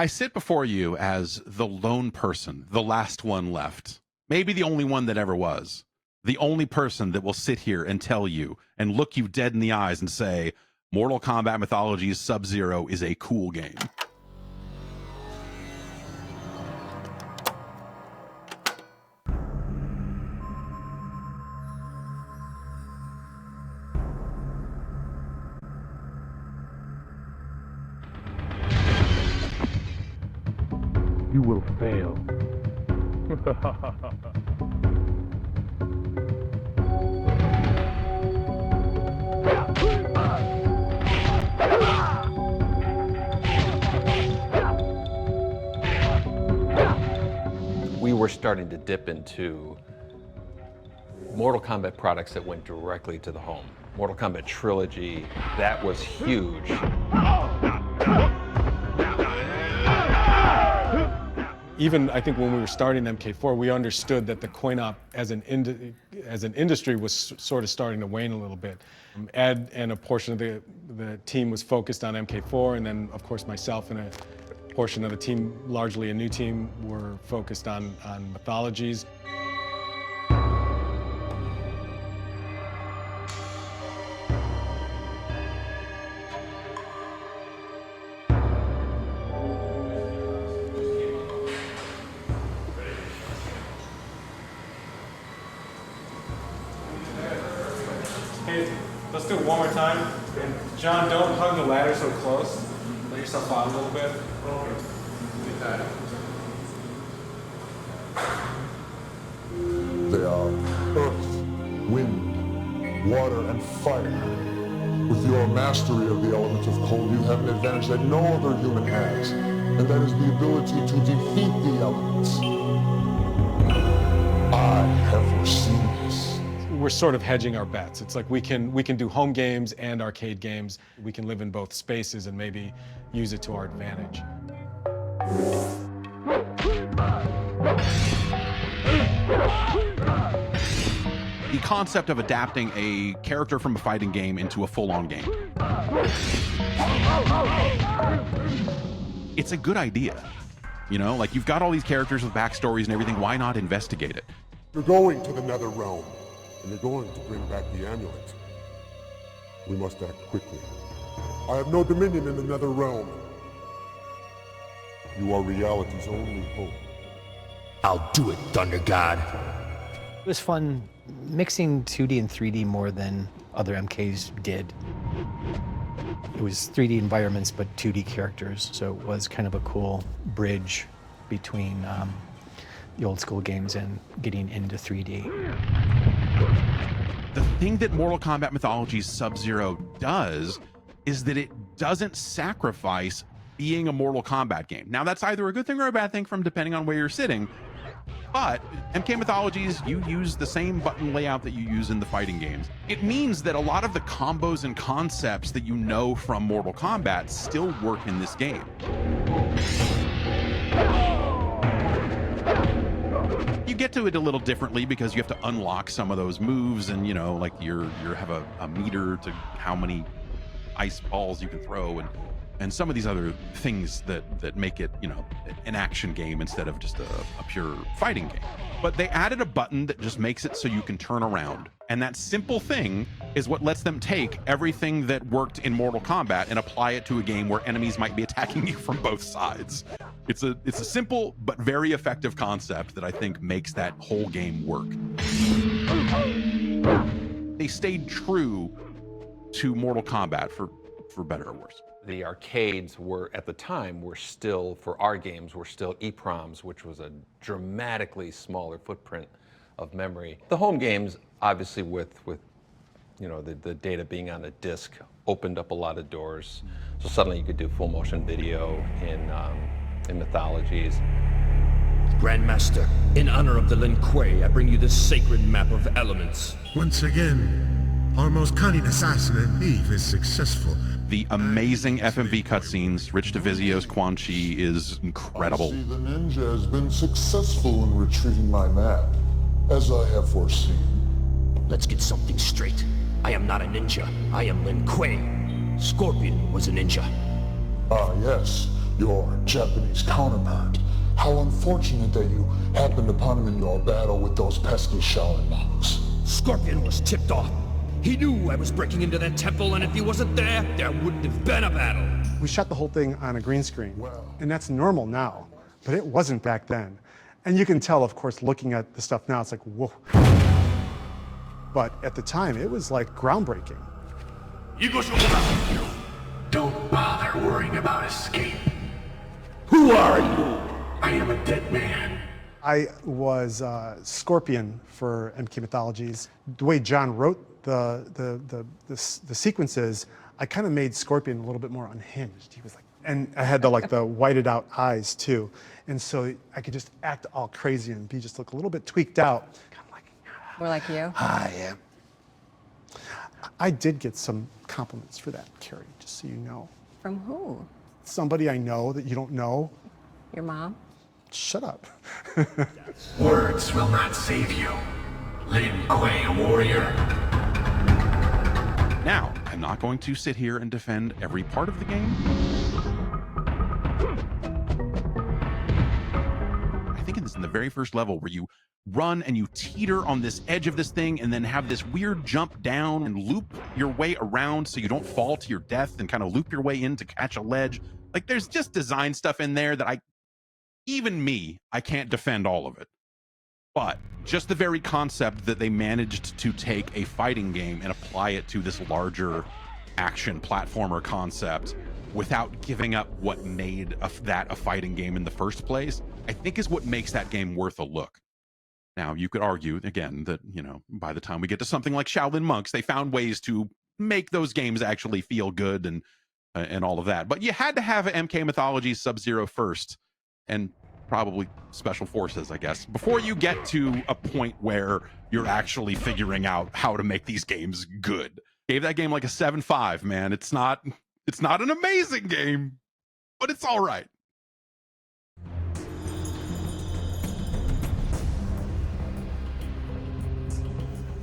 I sit before you as the lone person, the last one left, maybe the only one that ever was, the only person that will sit here and tell you and look you dead in the eyes and say, Mortal Kombat Mythologies Sub-Zero is a cool game. You will fail. We were starting to dip into Mortal Kombat products that went directly to the home. Mortal Kombat Trilogy, that was huge. Even, I think, when we were starting MK4, we understood that the coin-op as an industry was sort of starting to wane a little bit. Ed and a portion of the team was focused on MK4, and then, of course, myself and a portion of the team, largely a new team, were focused on mythologies. Hey, let's do it one more time. And John, don't hug the ladder so close. Let yourself out a little bit. They are earth, wind, water, and fire. With your mastery of the element of cold, you have an advantage that no other human has, and that is the ability to defeat the elements. I have foreseen this. We're sort of hedging our bets. It's like we can do home games and arcade games. We can live in both spaces and maybe use it to our advantage. The concept of adapting a character from a fighting game into a full-on game. It's a good idea. You know, like, you've got all these characters with backstories and everything. Why not investigate it? You're going to the Nether Realm, and you're going to bring back the amulet. We must act quickly. I have no dominion in the Nether Realm. You are reality's only hope. I'll do it, Thunder God. It was fun mixing 2D and 3D more than other MKs did. It was 3D environments, but 2D characters, so it was kind of a cool bridge between the old school games and getting into 3D. The thing that Mortal Kombat Mythologies Sub-Zero does is that it doesn't sacrifice being a Mortal Kombat game. Now, that's either a good thing or a bad thing from depending on where you're sitting, but MK Mythologies, you use the same button layout that you use in the fighting games. It means that a lot of the combos and concepts that you know from Mortal Kombat still work in this game. You get to it a little differently because you have to unlock some of those moves, and you know, like you have a meter to how many ice balls you can throw, and some of these other things that make it, you know, an action game instead of just a pure fighting game. But they added a button that just makes it so you can turn around, and that simple thing is what lets them take everything that worked in Mortal Kombat and apply it to a game where enemies might be attacking you from both sides. It's a simple but very effective concept that I think makes that whole game work. They stayed true to Mortal Kombat for better or worse. The arcades were, at the time, were still, for our games, were still EPROMs, which was a dramatically smaller footprint of memory. The home games, obviously with you know, the data being on a disc, opened up a lot of doors. So suddenly you could do full motion video in Mythologies. Grandmaster, in honor of the Lin Kuei, I bring you this sacred map of elements. Once again, our most cunning assassin and thief is successful. The amazing FMV cutscenes, Rich DeVizio's Quan Chi is incredible. I see the ninja has been successful in retrieving my map, as I have foreseen. Let's get something straight. I am not a ninja. I am Lin Kuei. Scorpion was a ninja. Ah, yes. your Japanese counterpart. How unfortunate that you happened upon him in your battle with those pesky Shaolin monks. Scorpion was tipped off. He knew I was breaking into that temple, and if he wasn't there, there wouldn't have been a battle. We shot the whole thing on a green screen, and that's normal now, but it wasn't back then. And you can tell, of course, looking at the stuff now, it's like, whoa. But at the time, it was like groundbreaking. Don't bother worrying about escape. Who are you? I am a dead man. I was Scorpion for MK Mythologies. The way John wrote the sequences, I kind of made Scorpion a little bit more unhinged. He was like, and I had the whited out eyes too. And so I could just act all crazy and be just look a little bit tweaked out. Kind of like, More like you? I am. I did get some compliments for that, Carrie, just so you know. From who? Somebody I know that you don't know. Your mom? Shut up. Words will not save you. Lin Kuei, a warrior. Now, I'm not going to sit here and defend every part of the game. I think in the very first level where you run and you teeter on this edge of this thing and then have this weird jump down and loop your way around so you don't fall to your death and kind of loop your way in to catch a ledge. Like, there's just design stuff in there that I can't defend all of it. But just the very concept that they managed to take a fighting game and apply it to this larger action platformer concept without giving up what made that a fighting game in the first place, I think is what makes that game worth a look. Now, you could argue, again, that, you know, by the time we get to something like Shaolin Monks, they found ways to make those games actually feel good and all of that. But you had to have MK Mythology Sub-Zero first, and probably Special Forces, I guess, before you get to a point where you're actually figuring out how to make these games good. Gave that game like a 7.5, man. It's not an amazing game, but it's all right.